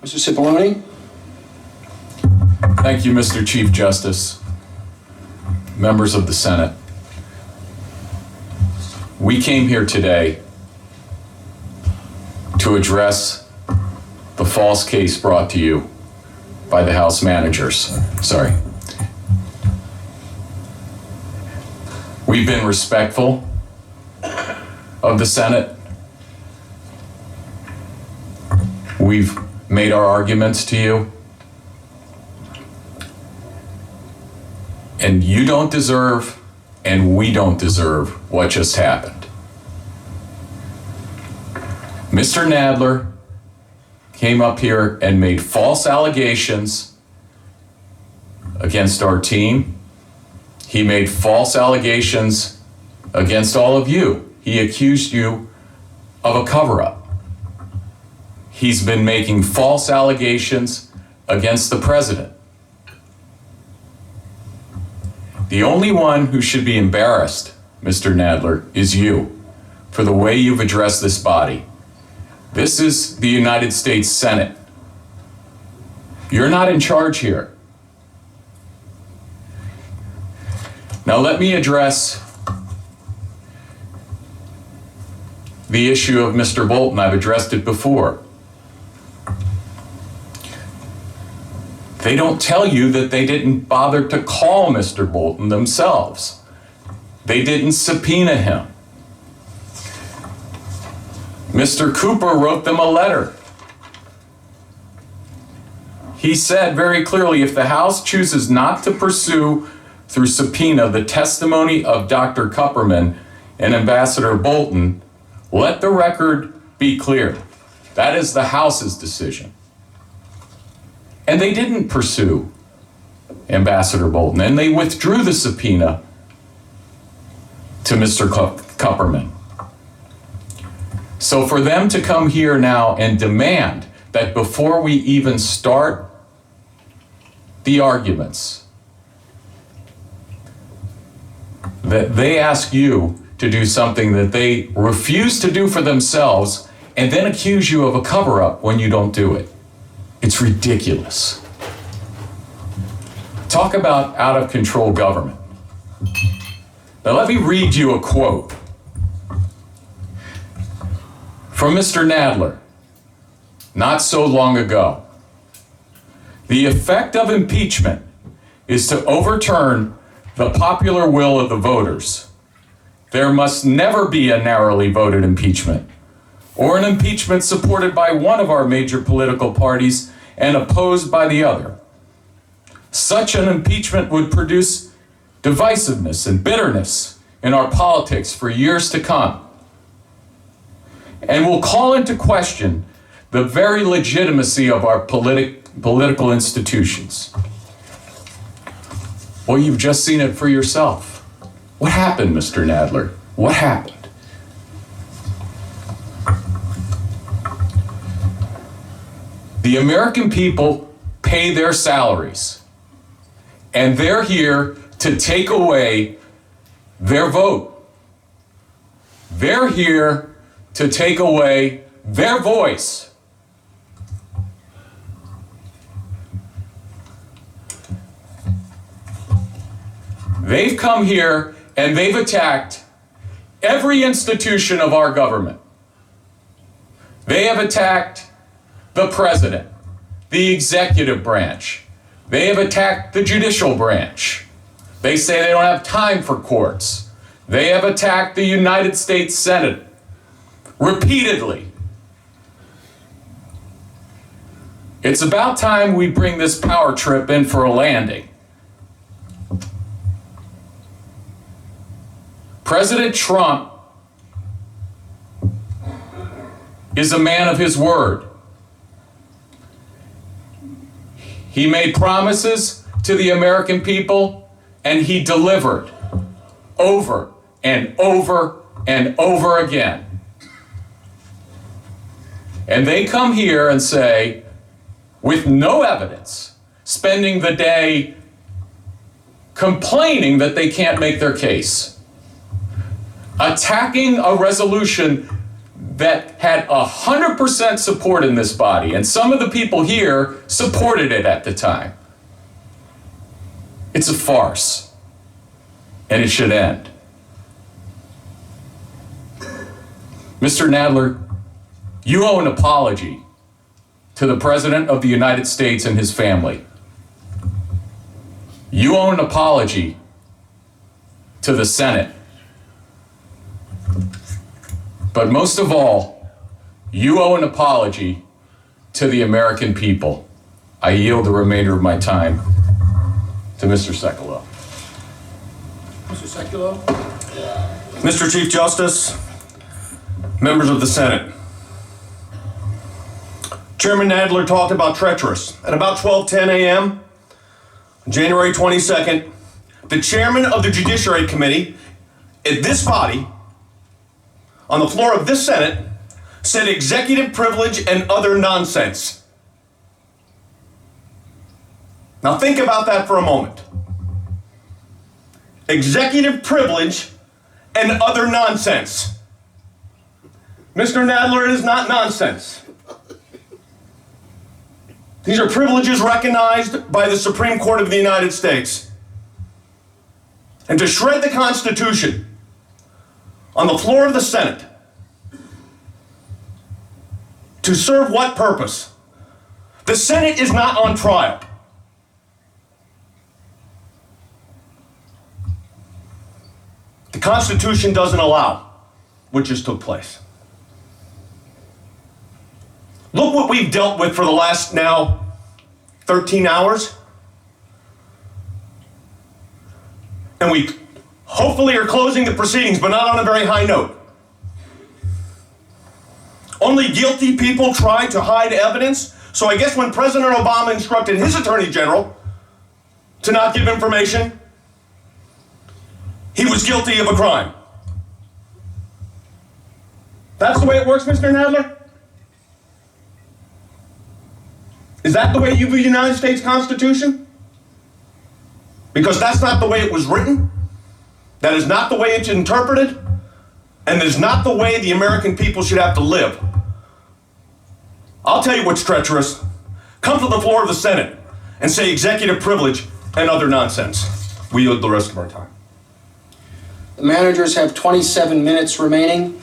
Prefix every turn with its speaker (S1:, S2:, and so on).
S1: Mr. Cipollone?
S2: Thank you, Mr. Chief Justice, members of the Senate. We came here today to address the false case brought to you by the House managers. Sorry. We've been respectful of the Senate. We've made our arguments to you. And you don't deserve, and we don't deserve what just happened. Mr. Nadler came up here and made false allegations against our team. He made false allegations against all of you. He accused you of a cover-up. He's been making false allegations against the president. The only one who should be embarrassed, Mr. Nadler, is you for the way you've addressed this body. This is the United States Senate. You're not in charge here. Now let me address the issue of Mr. Bolton. I've addressed it before. They don't tell you that they didn't bother to call Mr. Bolton themselves. They didn't subpoena him. Mr. Cooper wrote them a letter. He said very clearly, if the House chooses not to pursue through subpoena the testimony of Dr. Kupperman and Ambassador Bolton, let the record be clear. That is the House's decision. And they didn't pursue Ambassador Bolton, and they withdrew the subpoena to Mr. Kupperman. So for them to come here now and demand that before we even start the arguments, that they ask you to do something that they refuse to do for themselves and then accuse you of a cover-up when you don't do it. It's ridiculous. Talk about out-of-control government. Now let me read you a quote from Mr. Nadler, not so long ago. The effect of impeachment is to overturn the popular will of the voters. There must never be a narrowly voted impeachment, or an impeachment supported by one of our major political parties and opposed by the other. Such an impeachment would produce divisiveness and bitterness in our politics for years to come, and will call into question the very legitimacy of our political institutions. Well, you've just seen it for yourself. What happened, Mr. Nadler? What happened? The American people pay their salaries, and they're here to take away their vote. They're here to take away their voice. They've come here and they've attacked every institution of our government. They have attacked the president, the executive branch. They have attacked the judicial branch. They say they don't have time for courts. They have attacked the United States Senate repeatedly. It's about time we bring this power trip in for a landing. President Trump is a man of his word. He made promises to the American people, and he delivered over and over and over again. And they come here and say, with no evidence, spending the day complaining that they can't make their case, attacking a resolution that had 100% support in this body, and some of the people here supported it at the time. It's a farce, and it should end. Mr. Nadler, you owe an apology to the President of the United States and his family. You owe an apology to the Senate. But most of all, you owe an apology to the American people. I yield the remainder of my time to Mr. Sekulow.
S1: Mr. Sekulow?
S3: Mr. Chief Justice, members of the Senate. Chairman Nadler talked about treacherous. At about 12:10 a.m., January 22nd, the chairman of the Judiciary Committee at this body, on the floor of this Senate, said executive privilege and other nonsense. Now think about that for a moment. Executive privilege and other nonsense. Mr. Nadler, it is not nonsense. These are privileges recognized by the Supreme Court of the United States. And to shred the Constitution on the floor of the Senate, to serve what purpose? The Senate is not on trial. The Constitution doesn't allow what just took place. Look what we've dealt with for the last now 13 hours. And we hopefully are closing the proceedings, but not on a very high note. Only guilty people try to hide evidence. So I guess when President Obama instructed his Attorney General to not give information, he was guilty of a crime. That's the way it works, Mr. Nadler? Is that the way you view the United States Constitution? Because that's not the way it was written. That is not the way it's interpreted. And that is not the way the American people should have to live. I'll tell you what's treacherous. Come to the floor of the Senate and say executive privilege and other nonsense. We yield the rest of our time.
S1: The managers have 27 minutes remaining.